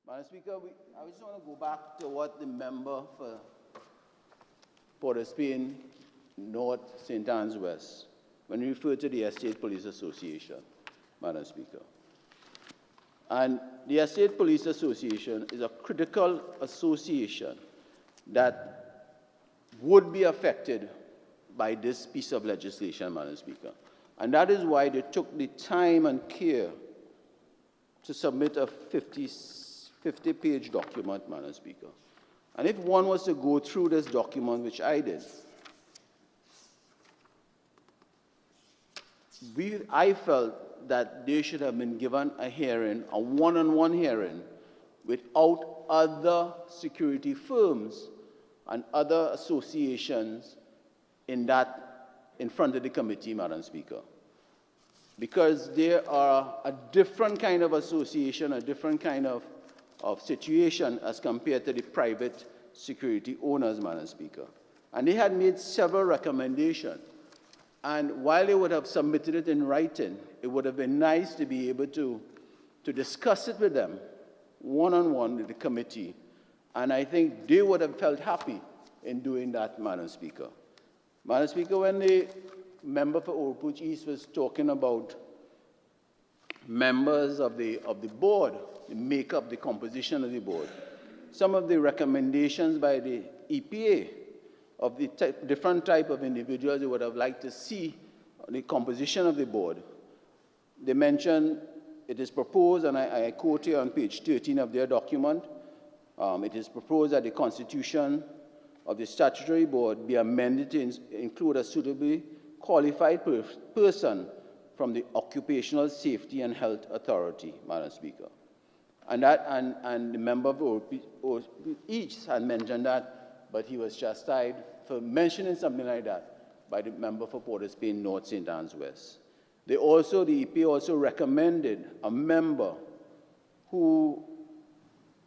Madam Speaker, I just want to go back to what the member for Port of Spain North St. Anne's West, when we refer to the Estate Police Association, Madam Speaker. And the Estate Police Association is a critical association that would be affected by this piece of legislation, Madam Speaker. And that is why they took the time and care to submit a 50-page document, Madam Speaker. And if one was to go through this document, which I did, I felt that they should have been given a hearing, a one-on-one hearing, without other security firms and other associations in front of the committee, Madam Speaker. Because there are a different kind of association, a different kind of situation as compared to the private security owners, Madam Speaker. And they had made several recommendations. And while they would have submitted it in writing, it would have been nice to be able to discuss it with them, one-on-one with the committee. And I think they would have felt happy in doing that, Madam Speaker. Madam Speaker, when the member for Oropouche East was talking about members of the board, the makeup, the composition of the board, some of the recommendations by the EPA of the different type of individuals they would have liked to see the composition of the board. They mentioned it is proposed, and I quote here on page 13 of their document, it is proposed that the constitution of the statutory board be amended to include a suitably qualified person from the Occupational Safety and Health Authority, Madam Speaker. And the member of each had mentioned that, but he was chastised for mentioning something like that by the member for Port of Spain North St. Anne's West. The EPA also recommended a member who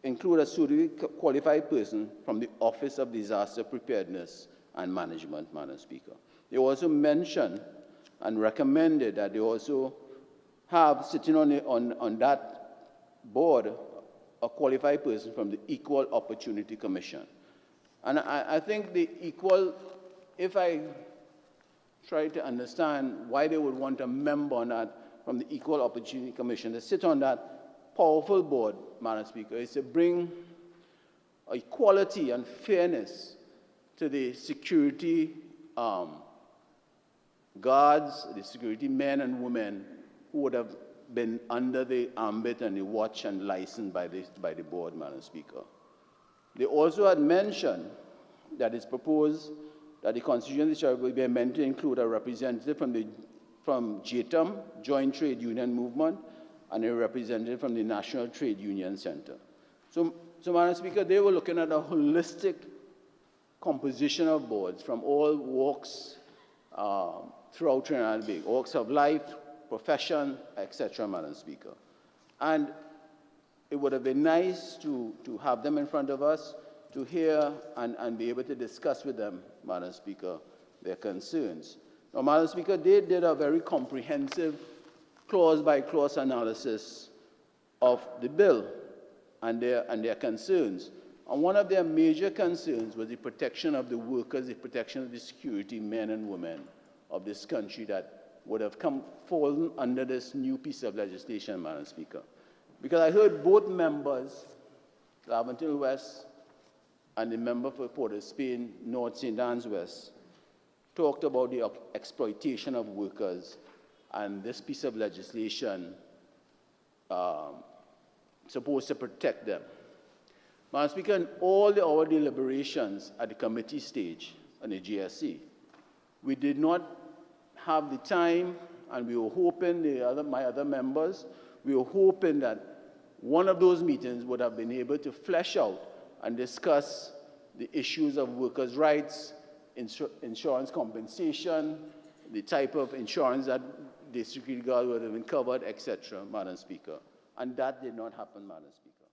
include a suitably qualified person from the Office of Disaster Preparedness and Management, Madam Speaker. They also mentioned and recommended that they also have sitting on that board a qualified person from the Equal Opportunity Commission. And I think if I try to understand why they would want a member on that from the Equal Opportunity Commission to sit on that powerful board, Madam Speaker, is to bring equality and fairness to the security guards, the security men and women who would have been under the ambit and the watch and license by the board, Madam Speaker. They also had mentioned that it's proposed that the Constitution of the Territory will be amended to include a representative from JTUM, Joint Trade Union Movement, and a representative from the National Trade Union Center. So Madam Speaker, they were looking at a holistic composition of boards from all walks throughout Trinidad and Tobago, walks of life, profession, etc., Madam Speaker. And it would have been nice to have them in front of us to hear and be able to discuss with them, Madam Speaker, their concerns. Now, Madam Speaker, they did a very comprehensive clause-by-clause analysis of the bill and their concerns. And one of their major concerns was the protection of the workers, the protection of the security men and women of this country that would have fallen under this new piece of legislation, Madam Speaker. Because I heard both members, Laventille West and the member for Port of Spain, North St. Anne's West, talked about the exploitation of workers and this piece of legislation supposed to protect them. Madam Speaker, in all our deliberations at the committee stage on the GSC, we did not have the time, and we were hoping, my other members, we were hoping that one of those meetings would have been able to flesh out and discuss the issues of workers' rights, insurance compensation, the type of insurance that the security guard would have been covered, etc., Madam Speaker. And that did not happen, Madam Speaker.